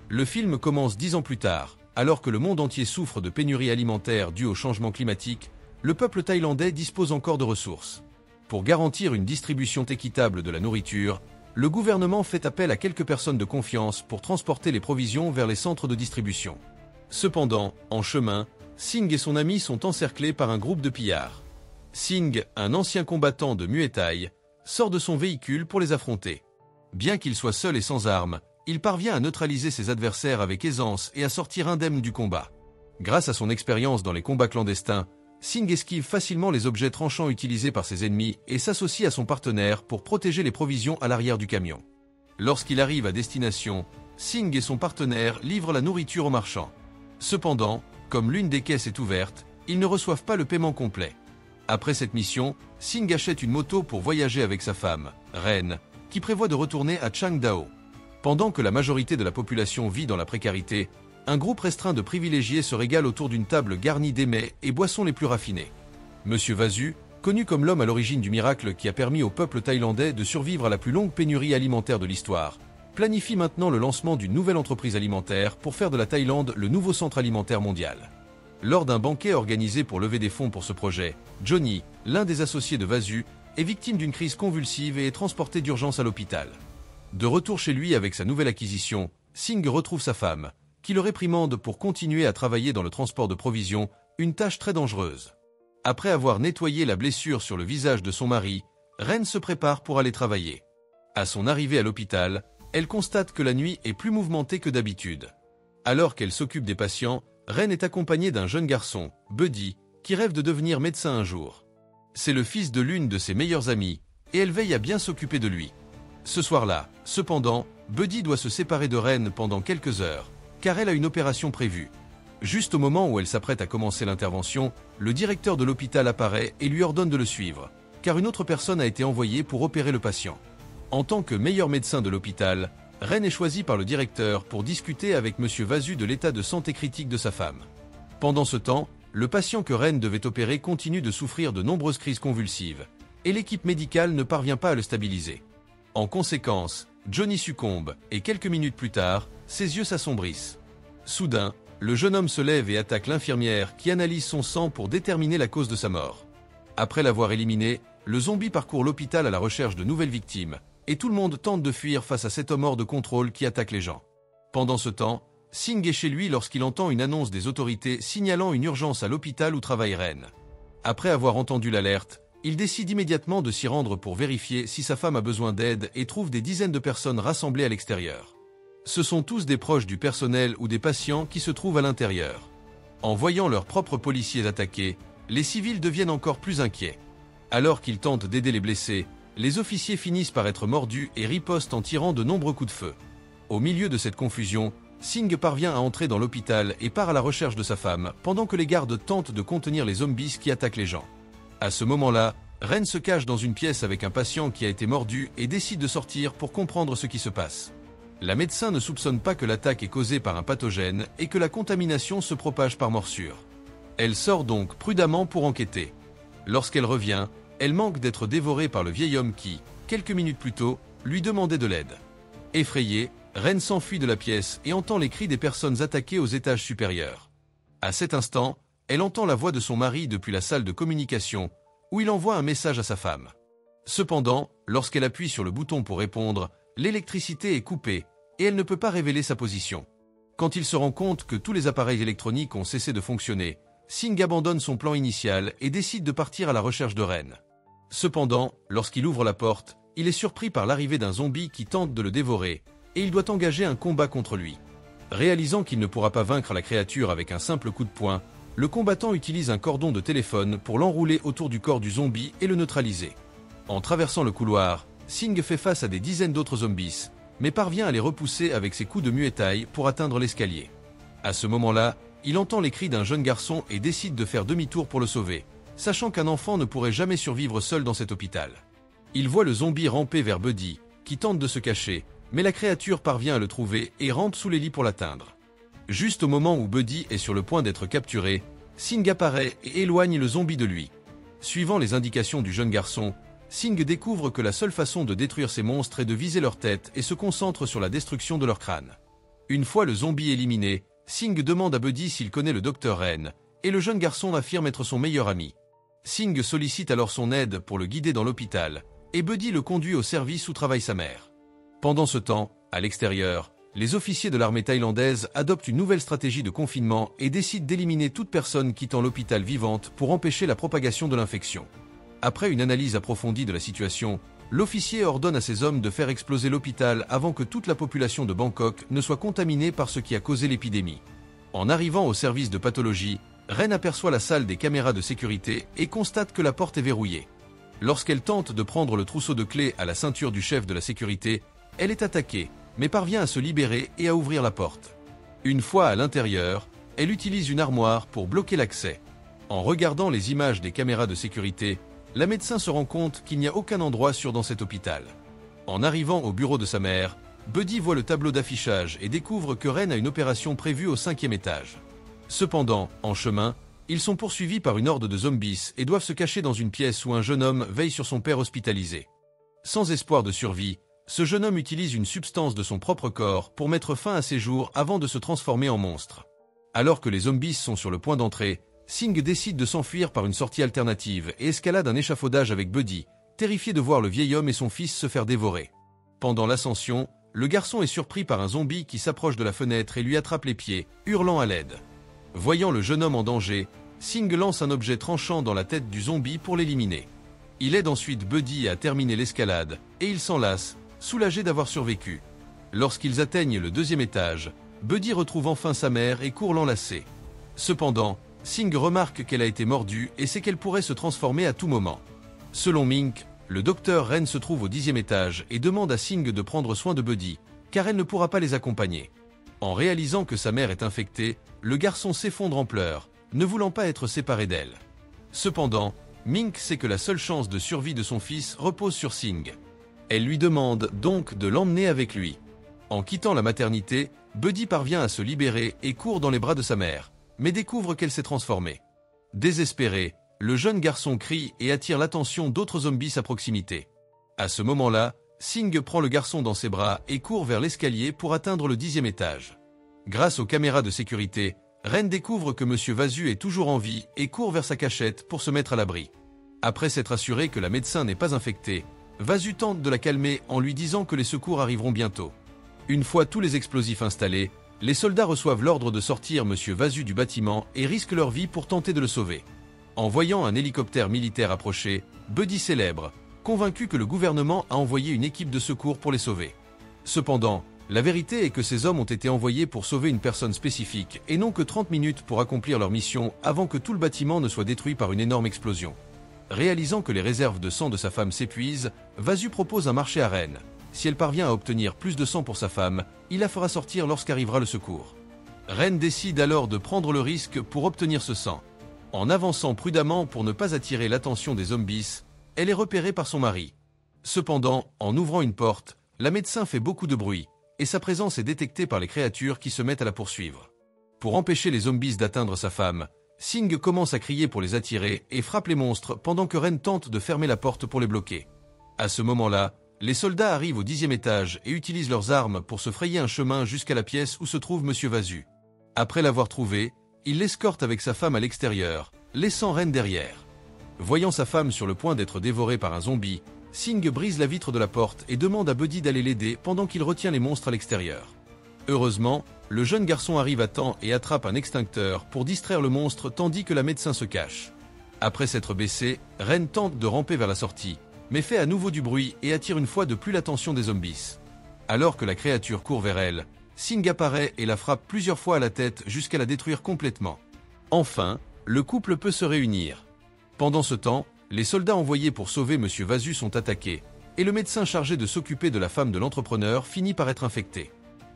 Le film commence 10 ans plus tard. Alors que le monde entier souffre de pénurie alimentaire due au changement climatique, le peuple thaïlandais dispose encore de ressources. Pour garantir une distribution équitable de la nourriture, le gouvernement fait appel à quelques personnes de confiance pour transporter les provisions vers les centres de distribution. Cependant, en chemin, Singh et son ami sont encerclés par un groupe de pillards. Singh, un ancien combattant de Muay Thai, sort de son véhicule pour les affronter. Bien qu'il soit seul et sans armes, il parvient à neutraliser ses adversaires avec aisance et à sortir indemne du combat. Grâce à son expérience dans les combats clandestins, Singh esquive facilement les objets tranchants utilisés par ses ennemis et s'associe à son partenaire pour protéger les provisions à l'arrière du camion. Lorsqu'il arrive à destination, Singh et son partenaire livrent la nourriture aux marchands. Cependant, comme l'une des caisses est ouverte, ils ne reçoivent pas le paiement complet. Après cette mission, Singh achète une moto pour voyager avec sa femme, Ren, qui prévoit de retourner à Changdao. Pendant que la majorité de la population vit dans la précarité, un groupe restreint de privilégiés se régale autour d'une table garnie d'émets et boissons les plus raffinés. Monsieur Vasu, connu comme l'homme à l'origine du miracle qui a permis au peuple thaïlandais de survivre à la plus longue pénurie alimentaire de l'histoire, planifie maintenant le lancement d'une nouvelle entreprise alimentaire pour faire de la Thaïlande le nouveau centre alimentaire mondial. Lors d'un banquet organisé pour lever des fonds pour ce projet, Johnny, l'un des associés de Vasu, est victime d'une crise convulsive et est transporté d'urgence à l'hôpital. De retour chez lui avec sa nouvelle acquisition, Singh retrouve sa femme, qui le réprimande pour continuer à travailler dans le transport de provisions, une tâche très dangereuse. Après avoir nettoyé la blessure sur le visage de son mari, Ren se prépare pour aller travailler. À son arrivée à l'hôpital, elle constate que la nuit est plus mouvementée que d'habitude. Alors qu'elle s'occupe des patients, Ren est accompagnée d'un jeune garçon, Buddy, qui rêve de devenir médecin un jour. C'est le fils de l'une de ses meilleures amies, et elle veille à bien s'occuper de lui. Ce soir-là, cependant, Buddy doit se séparer de Ren pendant quelques heures, car elle a une opération prévue. Juste au moment où elle s'apprête à commencer l'intervention, le directeur de l'hôpital apparaît et lui ordonne de le suivre, car une autre personne a été envoyée pour opérer le patient. En tant que meilleur médecin de l'hôpital, Ren est choisi par le directeur pour discuter avec Monsieur Vasu de l'état de santé critique de sa femme. Pendant ce temps, le patient que Ren devait opérer continue de souffrir de nombreuses crises convulsives, et l'équipe médicale ne parvient pas à le stabiliser. En conséquence, Johnny succombe, et quelques minutes plus tard, ses yeux s'assombrissent. Soudain, le jeune homme se lève et attaque l'infirmière qui analyse son sang pour déterminer la cause de sa mort. Après l'avoir éliminé, le zombie parcourt l'hôpital à la recherche de nouvelles victimes, et tout le monde tente de fuir face à cet homme hors de contrôle qui attaque les gens. Pendant ce temps, Singh est chez lui lorsqu'il entend une annonce des autorités signalant une urgence à l'hôpital où travaille Ren. Après avoir entendu l'alerte, il décide immédiatement de s'y rendre pour vérifier si sa femme a besoin d'aide et trouve des dizaines de personnes rassemblées à l'extérieur. Ce sont tous des proches du personnel ou des patients qui se trouvent à l'intérieur. En voyant leurs propres policiers attaqués, les civils deviennent encore plus inquiets. Alors qu'ils tentent d'aider les blessés, les officiers finissent par être mordus et ripostent en tirant de nombreux coups de feu. Au milieu de cette confusion, Singh parvient à entrer dans l'hôpital et part à la recherche de sa femme, pendant que les gardes tentent de contenir les zombies qui attaquent les gens. À ce moment-là, Ren se cache dans une pièce avec un patient qui a été mordu et décide de sortir pour comprendre ce qui se passe. La médecin ne soupçonne pas que l'attaque est causée par un pathogène et que la contamination se propage par morsure. Elle sort donc prudemment pour enquêter. Lorsqu'elle revient, elle manque d'être dévorée par le vieil homme qui, quelques minutes plus tôt, lui demandait de l'aide. Effrayée, Ren s'enfuit de la pièce et entend les cris des personnes attaquées aux étages supérieurs. À cet instant, elle entend la voix de son mari depuis la salle de communication, où il envoie un message à sa femme. Cependant, lorsqu'elle appuie sur le bouton pour répondre, l'électricité est coupée et elle ne peut pas révéler sa position. Quand il se rend compte que tous les appareils électroniques ont cessé de fonctionner, Singh abandonne son plan initial et décide de partir à la recherche de Ren. Cependant, lorsqu'il ouvre la porte, il est surpris par l'arrivée d'un zombie qui tente de le dévorer, et il doit engager un combat contre lui. Réalisant qu'il ne pourra pas vaincre la créature avec un simple coup de poing, le combattant utilise un cordon de téléphone pour l'enrouler autour du corps du zombie et le neutraliser. En traversant le couloir, Singh fait face à des dizaines d'autres zombies, mais parvient à les repousser avec ses coups de Muay Thai pour atteindre l'escalier. À ce moment-là, il entend les cris d'un jeune garçon et décide de faire demi-tour pour le sauver, sachant qu'un enfant ne pourrait jamais survivre seul dans cet hôpital. Il voit le zombie ramper vers Buddy, qui tente de se cacher, mais la créature parvient à le trouver et rampe sous les lits pour l'atteindre. Juste au moment où Buddy est sur le point d'être capturé, Singh apparaît et éloigne le zombie de lui. Suivant les indications du jeune garçon, Singh découvre que la seule façon de détruire ces monstres est de viser leur tête et se concentre sur la destruction de leur crâne. Une fois le zombie éliminé, Singh demande à Buddy s'il connaît le docteur Ren, et le jeune garçon affirme être son meilleur ami. Singh sollicite alors son aide pour le guider dans l'hôpital, et Buddy le conduit au service où travaille sa mère. Pendant ce temps, à l'extérieur, les officiers de l'armée thaïlandaise adoptent une nouvelle stratégie de confinement et décident d'éliminer toute personne quittant l'hôpital vivante pour empêcher la propagation de l'infection. Après une analyse approfondie de la situation, l'officier ordonne à ses hommes de faire exploser l'hôpital avant que toute la population de Bangkok ne soit contaminée par ce qui a causé l'épidémie. En arrivant au service de pathologie, Ren aperçoit la salle des caméras de sécurité et constate que la porte est verrouillée. Lorsqu'elle tente de prendre le trousseau de clés à la ceinture du chef de la sécurité, elle est attaquée, mais parvient à se libérer et à ouvrir la porte. Une fois à l'intérieur, elle utilise une armoire pour bloquer l'accès. En regardant les images des caméras de sécurité, la médecin se rend compte qu'il n'y a aucun endroit sûr dans cet hôpital. En arrivant au bureau de sa mère, Buddy voit le tableau d'affichage et découvre que Ren a une opération prévue au 5e étage. Cependant, en chemin, ils sont poursuivis par une horde de zombies et doivent se cacher dans une pièce où un jeune homme veille sur son père hospitalisé. Sans espoir de survie, ce jeune homme utilise une substance de son propre corps pour mettre fin à ses jours avant de se transformer en monstre. Alors que les zombies sont sur le point d'entrer, Singh décide de s'enfuir par une sortie alternative et escalade un échafaudage avec Buddy, terrifié de voir le vieil homme et son fils se faire dévorer. Pendant l'ascension, le garçon est surpris par un zombie qui s'approche de la fenêtre et lui attrape les pieds, hurlant à l'aide. Voyant le jeune homme en danger, Singh lance un objet tranchant dans la tête du zombie pour l'éliminer. Il aide ensuite Buddy à terminer l'escalade, et il s'enlace, soulagé d'avoir survécu. Lorsqu'ils atteignent le 2e étage, Buddy retrouve enfin sa mère et court l'enlacer. Cependant, Singh remarque qu'elle a été mordue et sait qu'elle pourrait se transformer à tout moment. Selon Mink, le docteur Ren se trouve au 10e étage et demande à Singh de prendre soin de Buddy, car elle ne pourra pas les accompagner. En réalisant que sa mère est infectée, le garçon s'effondre en pleurs, ne voulant pas être séparé d'elle. Cependant, Mink sait que la seule chance de survie de son fils repose sur Singh. Elle lui demande donc de l'emmener avec lui. En quittant la maternité, Buddy parvient à se libérer et court dans les bras de sa mère, mais découvre qu'elle s'est transformée. Désespéré, le jeune garçon crie et attire l'attention d'autres zombies à proximité. À ce moment-là, Singh prend le garçon dans ses bras et court vers l'escalier pour atteindre le 10e étage. Grâce aux caméras de sécurité, Ren découvre que M. Vasu est toujours en vie et court vers sa cachette pour se mettre à l'abri. Après s'être assuré que la médecin n'est pas infectée, Vasu tente de la calmer en lui disant que les secours arriveront bientôt. Une fois tous les explosifs installés, les soldats reçoivent l'ordre de sortir M. Vasu du bâtiment et risquent leur vie pour tenter de le sauver. En voyant un hélicoptère militaire approcher, Buddy célèbre, convaincu que le gouvernement a envoyé une équipe de secours pour les sauver. Cependant, la vérité est que ces hommes ont été envoyés pour sauver une personne spécifique et non que 30 minutes pour accomplir leur mission avant que tout le bâtiment ne soit détruit par une énorme explosion. Réalisant que les réserves de sang de sa femme s'épuisent, Vasu propose un marché à Ren. Si elle parvient à obtenir plus de sang pour sa femme, il la fera sortir lorsqu'arrivera le secours. Ren décide alors de prendre le risque pour obtenir ce sang. En avançant prudemment pour ne pas attirer l'attention des zombies, elle est repérée par son mari. Cependant, en ouvrant une porte, la médecin fait beaucoup de bruit, et sa présence est détectée par les créatures qui se mettent à la poursuivre. Pour empêcher les zombies d'atteindre sa femme, Singh commence à crier pour les attirer et frappe les monstres pendant que Ren tente de fermer la porte pour les bloquer. À ce moment-là, les soldats arrivent au 10e étage et utilisent leurs armes pour se frayer un chemin jusqu'à la pièce où se trouve M. Vasu. Après l'avoir trouvé, il l'escorte avec sa femme à l'extérieur, laissant Ren derrière. Voyant sa femme sur le point d'être dévorée par un zombie, Singh brise la vitre de la porte et demande à Buddy d'aller l'aider pendant qu'il retient les monstres à l'extérieur. Heureusement, le jeune garçon arrive à temps et attrape un extincteur pour distraire le monstre tandis que la médecin se cache. Après s'être baissé, Ren tente de ramper vers la sortie, mais fait à nouveau du bruit et attire une fois de plus l'attention des zombies. Alors que la créature court vers elle, Singh apparaît et la frappe plusieurs fois à la tête jusqu'à la détruire complètement. Enfin, le couple peut se réunir. Pendant ce temps, les soldats envoyés pour sauver M. Vasu sont attaqués, et le médecin chargé de s'occuper de la femme de l'entrepreneur finit par être infecté.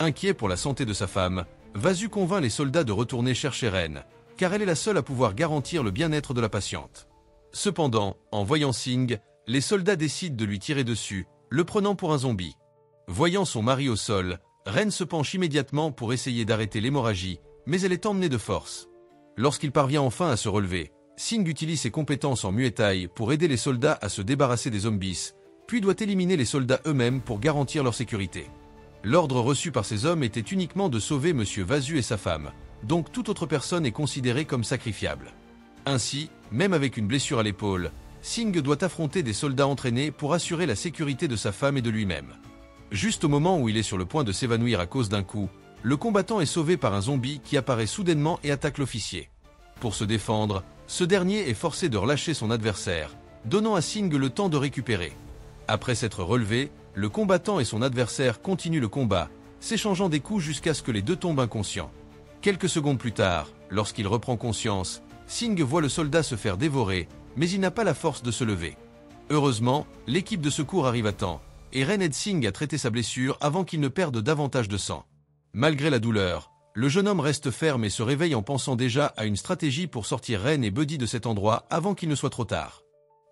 Inquiet pour la santé de sa femme, Vasu convainc les soldats de retourner chercher Ren, car elle est la seule à pouvoir garantir le bien-être de la patiente. Cependant, en voyant Singh, les soldats décident de lui tirer dessus, le prenant pour un zombie. Voyant son mari au sol, Ren se penche immédiatement pour essayer d'arrêter l'hémorragie, mais elle est emmenée de force. Lorsqu'il parvient enfin à se relever, Singh utilise ses compétences en Muay Thai pour aider les soldats à se débarrasser des zombies, puis doit éliminer les soldats eux-mêmes pour garantir leur sécurité. L'ordre reçu par ces hommes était uniquement de sauver Monsieur Vasu et sa femme, donc toute autre personne est considérée comme sacrifiable. Ainsi, même avec une blessure à l'épaule, Singh doit affronter des soldats entraînés pour assurer la sécurité de sa femme et de lui-même. Juste au moment où il est sur le point de s'évanouir à cause d'un coup, le combattant est sauvé par un zombie qui apparaît soudainement et attaque l'officier. Pour se défendre, ce dernier est forcé de relâcher son adversaire, donnant à Singh le temps de récupérer. Après s'être relevé, le combattant et son adversaire continuent le combat, s'échangeant des coups jusqu'à ce que les deux tombent inconscients. Quelques secondes plus tard, lorsqu'il reprend conscience, Singh voit le soldat se faire dévorer, mais il n'a pas la force de se lever. Heureusement, l'équipe de secours arrive à temps, et Ren aide Singh à traiter sa blessure avant qu'il ne perde davantage de sang. Malgré la douleur, le jeune homme reste ferme et se réveille en pensant déjà à une stratégie pour sortir Ren et Buddy de cet endroit avant qu'il ne soit trop tard.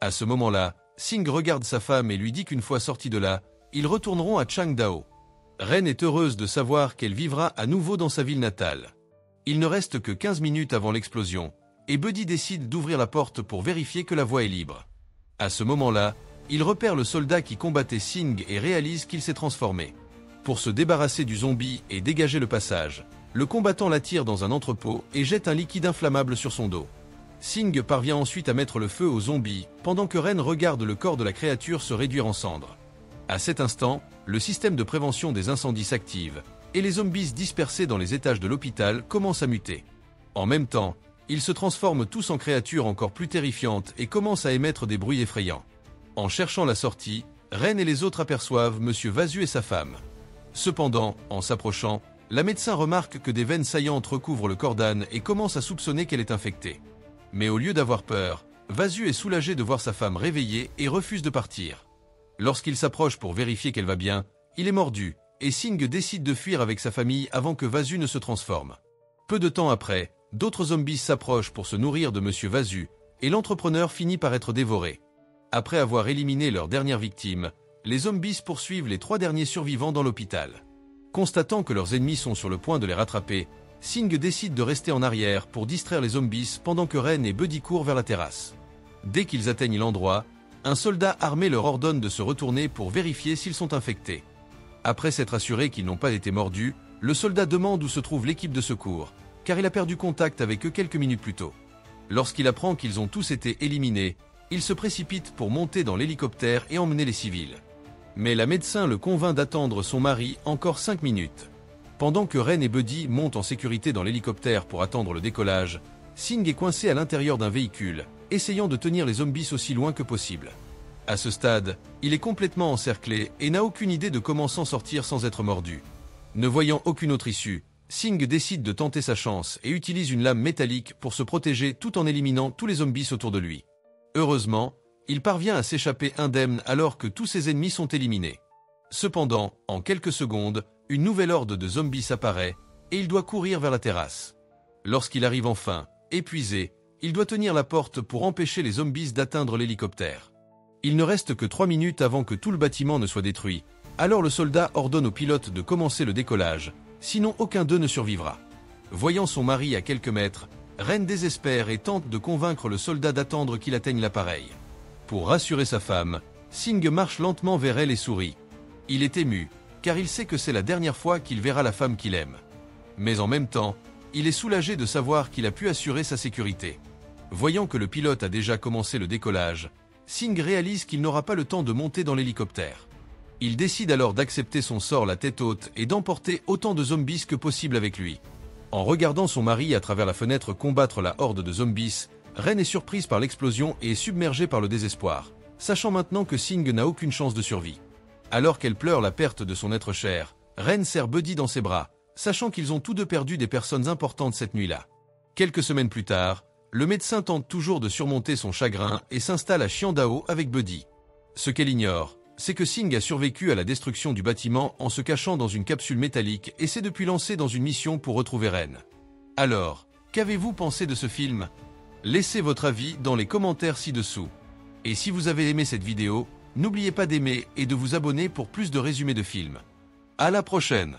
À ce moment-là, Singh regarde sa femme et lui dit qu'une fois sortis de là, ils retourneront à Changdao. Ren est heureuse de savoir qu'elle vivra à nouveau dans sa ville natale. Il ne reste que 15 minutes avant l'explosion, et Buddy décide d'ouvrir la porte pour vérifier que la voie est libre. À ce moment-là, il repère le soldat qui combattait Singh et réalise qu'il s'est transformé. Pour se débarrasser du zombie et dégager le passage, le combattant l'attire dans un entrepôt et jette un liquide inflammable sur son dos. Singh parvient ensuite à mettre le feu au zombie, pendant que Ren regarde le corps de la créature se réduire en cendres. À cet instant, le système de prévention des incendies s'active, et les zombies dispersés dans les étages de l'hôpital commencent à muter. En même temps, ils se transforment tous en créatures encore plus terrifiantes et commencent à émettre des bruits effrayants. En cherchant la sortie, Ren et les autres aperçoivent Monsieur Vasu et sa femme. Cependant, en s'approchant, la médecin remarque que des veines saillantes recouvrent le corps d'Anne et commence à soupçonner qu'elle est infectée. Mais au lieu d'avoir peur, Vasu est soulagé de voir sa femme réveillée et refuse de partir. Lorsqu'il s'approche pour vérifier qu'elle va bien, il est mordu, et Singh décide de fuir avec sa famille avant que Vasu ne se transforme. Peu de temps après, d'autres zombies s'approchent pour se nourrir de Monsieur Vasu, et l'entrepreneur finit par être dévoré. Après avoir éliminé leur dernière victime, les zombies poursuivent les 3 derniers survivants dans l'hôpital. Constatant que leurs ennemis sont sur le point de les rattraper, Singh décide de rester en arrière pour distraire les zombies pendant que Ren et Buddy courent vers la terrasse. Dès qu'ils atteignent l'endroit, un soldat armé leur ordonne de se retourner pour vérifier s'ils sont infectés. Après s'être assuré qu'ils n'ont pas été mordus, le soldat demande où se trouve l'équipe de secours, car il a perdu contact avec eux quelques minutes plus tôt. Lorsqu'il apprend qu'ils ont tous été éliminés, il se précipite pour monter dans l'hélicoptère et emmener les civils. Mais la médecin le convainc d'attendre son mari encore 5 minutes. Pendant que Ren et Buddy montent en sécurité dans l'hélicoptère pour attendre le décollage, Singh est coincé à l'intérieur d'un véhicule, essayant de tenir les zombies aussi loin que possible. À ce stade, il est complètement encerclé et n'a aucune idée de comment s'en sortir sans être mordu. Ne voyant aucune autre issue, Singh décide de tenter sa chance et utilise une lame métallique pour se protéger tout en éliminant tous les zombies autour de lui. Heureusement, il parvient à s'échapper indemne alors que tous ses ennemis sont éliminés. Cependant, en quelques secondes, une nouvelle horde de zombies apparaît et il doit courir vers la terrasse. Lorsqu'il arrive enfin, épuisé, il doit tenir la porte pour empêcher les zombies d'atteindre l'hélicoptère. Il ne reste que 3 minutes avant que tout le bâtiment ne soit détruit, alors le soldat ordonne au pilote de commencer le décollage, sinon aucun d'eux ne survivra. Voyant son mari à quelques mètres, Ren désespère et tente de convaincre le soldat d'attendre qu'il atteigne l'appareil. Pour rassurer sa femme, Singh marche lentement vers elle et sourit. Il est ému, car il sait que c'est la dernière fois qu'il verra la femme qu'il aime. Mais en même temps, il est soulagé de savoir qu'il a pu assurer sa sécurité. Voyant que le pilote a déjà commencé le décollage, Singh réalise qu'il n'aura pas le temps de monter dans l'hélicoptère. Il décide alors d'accepter son sort la tête haute et d'emporter autant de zombies que possible avec lui. En regardant son mari à travers la fenêtre combattre la horde de zombies, Ren est surprise par l'explosion et est submergée par le désespoir, sachant maintenant que Singh n'a aucune chance de survie. Alors qu'elle pleure la perte de son être cher, Ren serre Buddy dans ses bras, sachant qu'ils ont tous deux perdu des personnes importantes cette nuit-là. Quelques semaines plus tard, le médecin tente toujours de surmonter son chagrin et s'installe à Qiandao avec Buddy. Ce qu'elle ignore, c'est que Singh a survécu à la destruction du bâtiment en se cachant dans une capsule métallique et s'est depuis lancé dans une mission pour retrouver Ren. Alors, qu'avez-vous pensé de ce film ? Laissez votre avis dans les commentaires ci-dessous. Et si vous avez aimé cette vidéo, n'oubliez pas d'aimer et de vous abonner pour plus de résumés de films. À la prochaine!